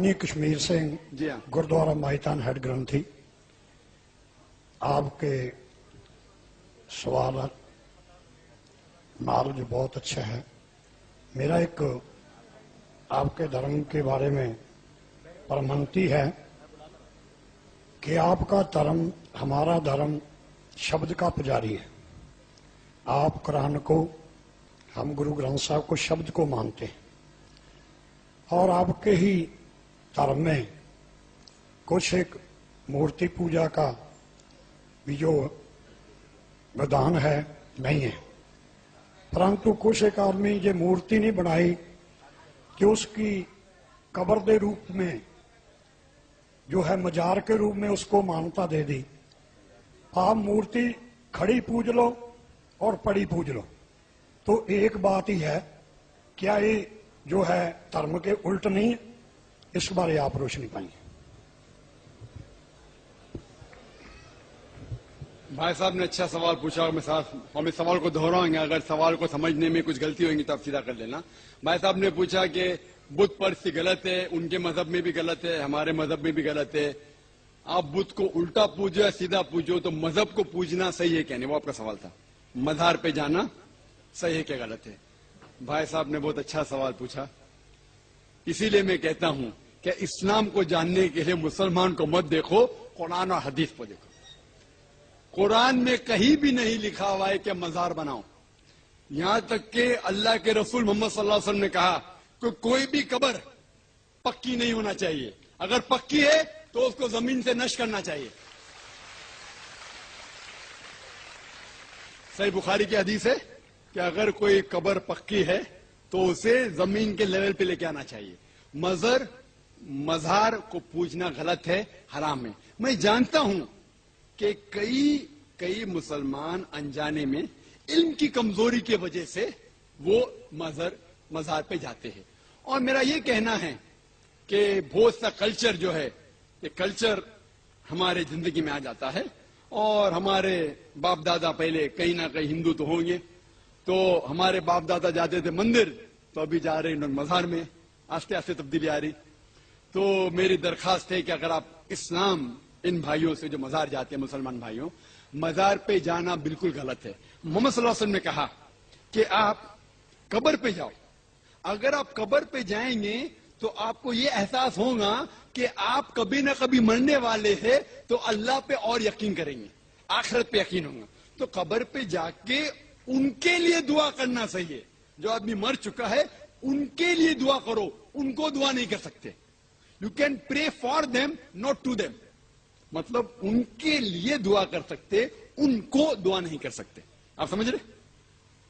ਗਿਆਨੀ ਕਸ਼ਮੀਰ ਸਿੰਘ ਜੀ ਹਾਂ ਗੁਰਦੁਆਰਾ ਮਾਈਤਾਨ ਹੈਡ ਗ੍ਰੰਥੀ आपके सवाल नॉलेज बहुत अच्छा है। मेरा एक आपके धर्म के बारे में परमंती है कि आपका धर्म हमारा धर्म शब्द का पुजारी है। आप कुरान को, हम गुरु ग्रंथ साहब को शब्द को मानते हैं और आपके ही धर्म में कुछ एक मूर्ति पूजा का भी जो विधान है नहीं है, परंतु कुछ एक आदमी ये मूर्ति नहीं बनाई कि उसकी कब्र के रूप में जो है मजार के रूप में उसको मान्यता दे दी। आप मूर्ति खड़ी पूज लो और पड़ी पूज लो, तो एक बात ही है, क्या ये जो है धर्म के उल्ट नहीं है? इस बारे आप रोशनी पाएंगे। भाई साहब ने अच्छा सवाल पूछा। हम इस सवाल को दोहराएंगे, अगर सवाल को समझने में कुछ गलती होगी तो आप सीधा कर लेना। भाई साहब ने पूछा कि बुत परस्ती गलत है, उनके मजहब में भी गलत है, हमारे मजहब में भी गलत है। आप बुत को उल्टा पूजो या सीधा पूजो, तो मजहब को पूजना सही है क्या नहीं, वो आपका सवाल था। मजार पे जाना सही है क्या गलत है? भाई साहब ने बहुत अच्छा सवाल पूछा। इसीलिए मैं कहता हूं कि इस्लाम को जानने के लिए मुसलमान को मत देखो, कुरान और हदीस को देखो। कुरान में कहीं भी नहीं लिखा हुआ है कि मजार बनाओ। यहां तक कि अल्लाह के रसूल मोहम्मद सल्लल्लाहु अलैहि वसल्लम ने कहा कि कोई भी कब्र पक्की नहीं होना चाहिए, अगर पक्की है तो उसको जमीन से नष्ट करना चाहिए। सही बुखारी की हदीस है कि अगर कोई कब्र पक्की है तो उसे जमीन के लेवल पे लेके आना चाहिए। मजार को पूजना गलत है, हराम है। मैं जानता हूं कि कई मुसलमान अनजाने में इल्म की कमजोरी की वजह से वो मजार पे जाते हैं। और मेरा ये कहना है कि बहुत सा कल्चर जो है, ये कल्चर हमारे जिंदगी में आ जाता है। और हमारे बाप दादा पहले कहीं ना कहीं हिंदू तो होंगे, तो हमारे बाप दादा जाते थे मंदिर, तो अभी जा रहे हैं मजार में। आस्ते आस्ते तब्दीली आ रही। तो मेरी दरखास्त है कि अगर आप इस्लाम, इन भाइयों से जो मजार जाते हैं, मुसलमान भाइयों, मजार पे जाना बिल्कुल गलत है। मोहम्मद सल्लल्लाहु अलैहि वसल्लम ने कहा कि आप कब्र पे जाओ। अगर आप कब्र पे जाएंगे तो आपको ये एहसास होगा कि आप कभी ना कभी मरने वाले हैं, तो अल्लाह पे और यकीन करेंगे, आखिरत पे यकीन होगा। तो कब्र पे जाके उनके लिए दुआ करना सही है। जो आदमी मर चुका है उनके लिए दुआ करो, उनको दुआ नहीं कर सकते। You can pray for them, not to them. मतलब उनके लिए दुआ कर सकते, उनको दुआ नहीं कर सकते। आप समझ रहे?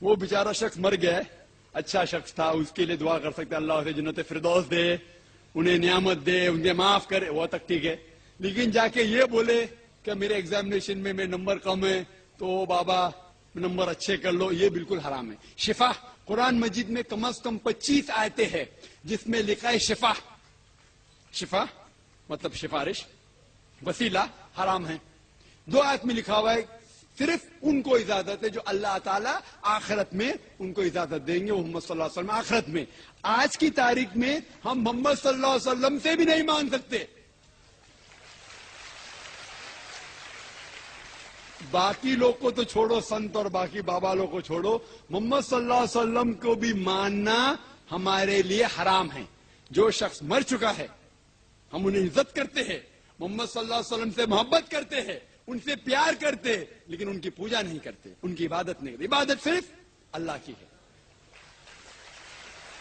वो बेचारा शख्स मर गया है, अच्छा शख्स था, उसके लिए दुआ कर सकते, अल्लाह उसे जन्नत फिरदौस दे, उन्हें नियामत दे, उन्हें माफ करे, वो तक ठीक है। लेकिन जाके ये बोले कि मेरे एग्जामिनेशन में मेरे नंबर कम है, तो बाबा नंबर अच्छे कर लो, ये बिल्कुल हराम है। शिफा, कुरान मजीद में कम से कम 25 आयतें हैं जिसमें लिखा है शिफा। शिफा मतलब सिफारिश, वसीला हराम है। 2 आयत में लिखा हुआ है सिर्फ उनको इजाजत है जो अल्लाह ताला आखिरत में उनको इजाजत देंगे, मोहम्मद सल्लल्लाहु अलैहि वसल्लम आखिरत में। आज की तारीख में हम मोहम्मद सल्लल्लाहु अलैहि वसल्लम से भी नहीं मान सकते। बाकी लोग को तो छोड़ो, संत और बाकी बाबा लोग को छोड़ो, मोहम्मद सल्लल्लाहु अलैहि वसल्लम को भी मानना हमारे लिए हराम है। जो शख्स मर चुका है हम उन्हें इज्जत करते हैं, मोहम्मद सल्लल्लाहु अलैहि वसल्लम से मोहब्बत करते हैं, उनसे प्यार करते हैं, लेकिन उनकी पूजा नहीं करते, उनकी इबादत नहीं करते। इबादत सिर्फ अल्लाह की है।